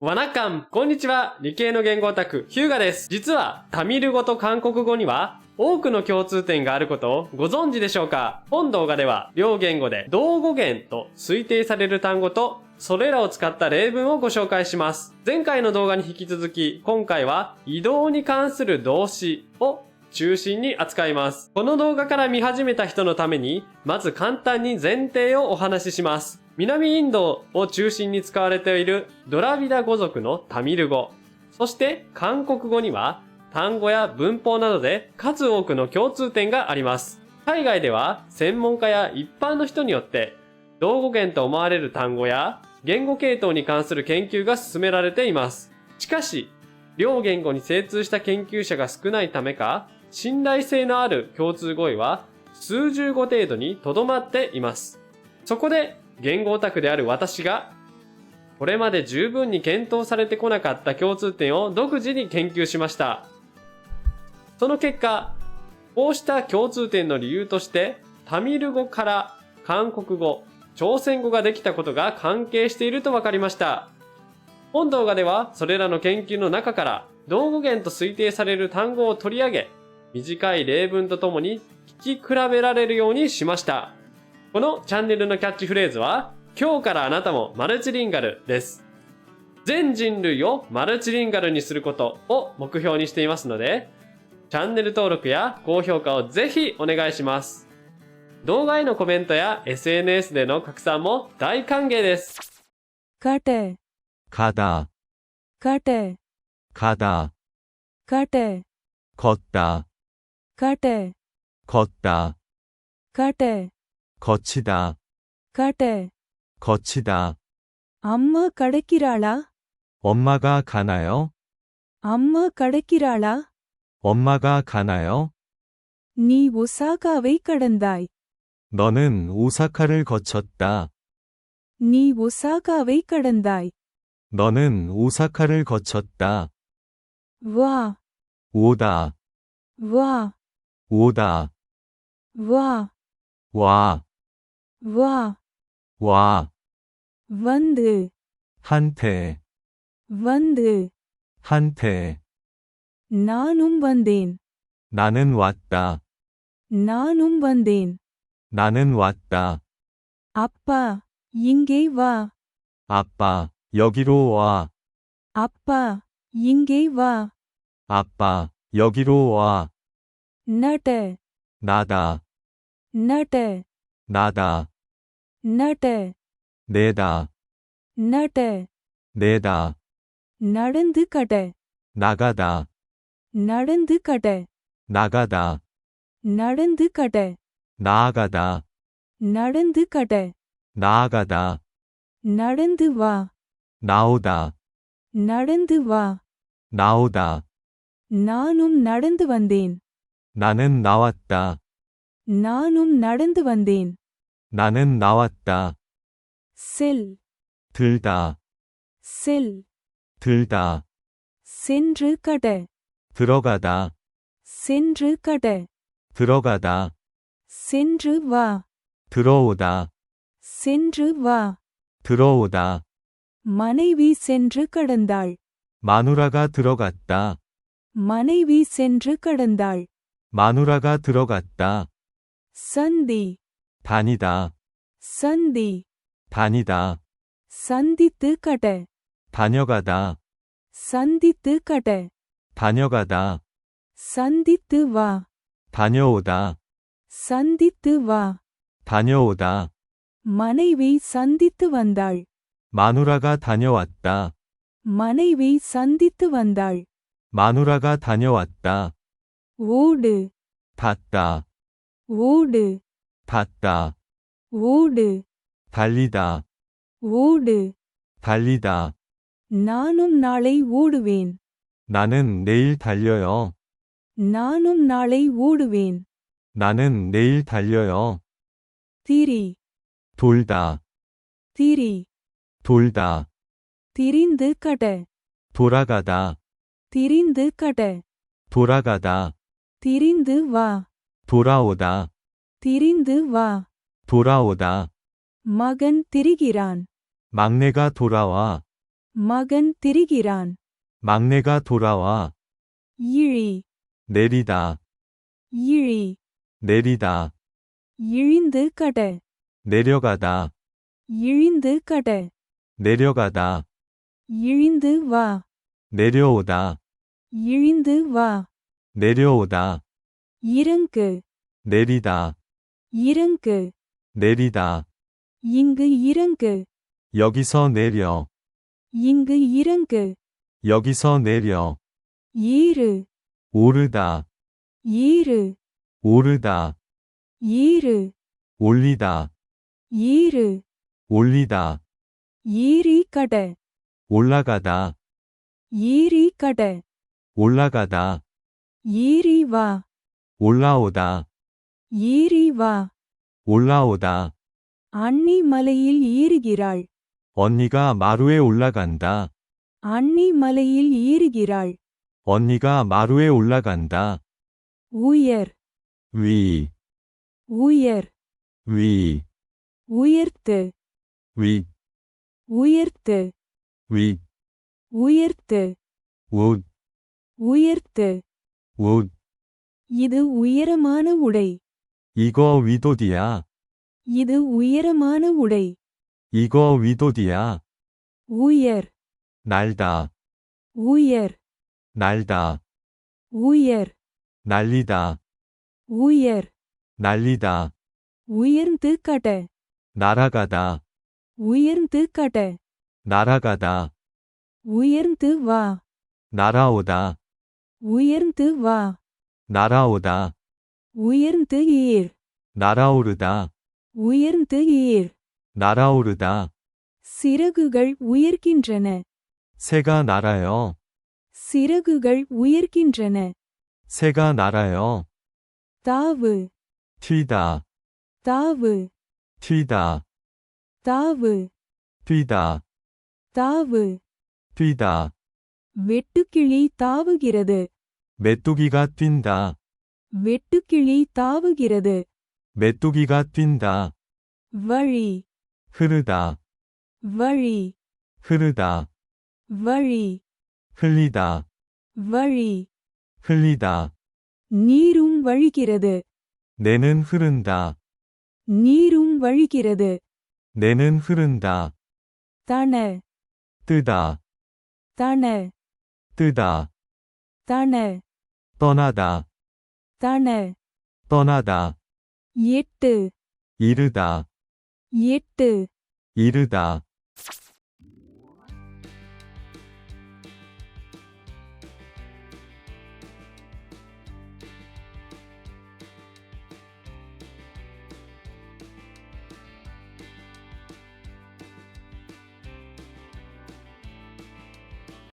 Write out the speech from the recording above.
わなっかん、こんにちは。理系の言語オタク、ヒューガです。実は、タミル語と韓国語には、多くの共通点があることをご存知でしょうか？本動画では、両言語で同語源と推定される単語と、それらを使った例文をご紹介します。前回の動画に引き続き、今回は、移動に関する動詞を中心に扱います。この動画から見始めた人のために、まず簡単に前提をお話しします。南インドを中心に使われているドラビダ語族のタミル語、そして韓国語には単語や文法などで数多くの共通点があります。海外では専門家や一般の人によって同語源と思われる単語や言語系統に関する研究が進められています。しかし、両言語に精通した研究者が少ないためか、信頼性のある共通語彙は数十語程度にとどまっています。そこで、言語オタクである私が、これまで十分に検討されてこなかった共通点を独自に研究しました。その結果、こうした共通点の理由として、タミル語から韓国語、朝鮮語ができたことが関係していると分かりました。本動画では、それらの研究の中から、同語源と推定される単語を取り上げ、短い例文とともに聞き比べられるようにしました。このチャンネルのキャッチフレーズは、今日からあなたもマルチリンガルです。全人類をマルチリンガルにすることを目標にしていますので、チャンネル登録や高評価をぜひお願いします。動画へのコメントや SNS での拡散も大歓迎です。가대, 가다, 가대, 가다, 가대, 걷다, 가대, 걷다, 가대, 거치다, 가대. 거치다. அம்மா கடக்கிறாளா? 엄마가 가나요? அம்மா கடக்கிறாளா? 엄마가 가나요? நீ ஒசாகாவை கடந்தாய். 너는 오사카를 거쳤다. நீ ஒசாகாவை கடந்தாய். 너는 오사카를 거쳤다. வா, 오다, வா, 오다, வா, 와, வா. 와, வந்து, 한테, வந்து. 한테. நானும் வந்தேன். 나는 왔다. நானும் வந்தேன். 나는 왔다. அப்பா, இங்கே வா. 아빠, 여기로 와. அப்பா, இங்கே வா. 아빠, 여기로 와. நட, 나다, நட, 나다, நட, 내다, நட. 내다, நடந்து கட, 나가다, நடந்து கட, 나가다, நடந்து கட, 나아가다, நடந்து கட. 나아가다, நடந்து வா, 나오다, நடந்து வா. 나오다. நானும் நடந்து வந்தேன். 나는 나왔다. நானும் நடந்து வந்தேன். 나는 나왔다. செல், 들다, செல். 들다, சென்று கட, 들어가다, சென்று கட. 들어가다, சென்று வா, 들어오다, சென்று வா. 들어오다. மனைவி சென்று கடந்தாள். 마누라가 들어갔다. மனைவி சென்று கடந்தாள். 마누라가 들어갔다. சந்தி, 다니다, சந்தி. 다니다, சந்தித்து கட, 다녀가다, சந்தித்து கட. 다녀가다, சந்தித்து வா, 다녀오다, சந்தித்து வா. 다녀오다. மனைவி சந்தித்து வந்தாள். 마누라가 다녀왔다. மனைவி சந்தித்து வந்தாள். 마누라가 다녀왔다. ஓடு, 닿다, ஓடு, 닿다, ஓடு, 달리다, ஓடு. 달리다. நானும் நாளை ஓடுவேன். 나는 내일 달려요. நானும் நாளை ஓடுவேன். 나는 내일 달려요. திரி, 돌다, திரி. 돌다, திரிந்து கட, 돌아가다, திரிந்து கட. 돌아가다, திரிந்து வா, 돌아오다, திரிந்து வா. 돌아오다. மகன் திரிகிறான். 막내가 돌아와. மகன் திரிகிறான். 막내가 돌아와. இழி, 내리다, இழி. 내리다, இழிந்து கட, 내려가다, இழிந்து கட. 내려가다, இழிந்து வா, 내려오다, இழிந்து வா. 내려오다, இறங்கு, 내리다, இறங்கு. 내리다, இங்கு இறங்கு, 여기서 내려, இங்கு இறங்கு. 여기서 내려, ஏறு, 오르다, ஏறு, 오르다, ஏறு, 올리다, ஏறு. 올리다, ஏரி கட, 올라가다, ஏரி கட. 올라가다, ஏரி வா, 올라오다, ஏரி வா. 올라오다. அண்ணி மலையில் ஏறுகிறாள். 언니가 마루에 올라간다. அண்ணி மலையில் ஏறுகிறாள். 언니가 마루에 올라간다. உயர், 위, உயர். 위, உயர்த்து, 위, உயர்த்து, 위, உயர்த்து, 옷, உயர்த்து. 옷. இது உயரமான உடை. 이거 위도디야. இது உயரமான உடை. 이거 위도디야. உயர், 날다, உயர், 날다, உயர், 날리다, உயர். 날리다, உயர்ந்து கட, 날아가다, உயர்ந்து கட. 날아가다, உயர்ந்து வா, 날아오다, உயர்ந்து வா. 날아오다, உயர்ந்து ஏர், 날아오르다, உயர்ந்து ஏர். 날아오르다. சிறகுகள் உயர்கின்றன. 새가 날아요. சிறகுகள் உயர்கின்றன. 새가 날아요. தாவு, 튀다, தாவு, 튀다, தாவு, 뛰다, தாவு. 뛰다. வெட்டுக்கிளி தாவுகிறது. 메뚜기가 뛴다. வெட்டுக்கிளி தாவுகிறது. 메뚜기가 뛴다. வழி, 흐르다, வழி, 흐르다, வழி, 흘리다, வழி. 흘리다. நீரும் வழிகிறது. 내는 흐른다. நீரும் வழிகிறது. 내는 흐른다. தன, 뜨다, தன, 뜨다. தன, 떠나다, தன. 떠나다. எட்டு, 이르다, எட்டு. 이르다.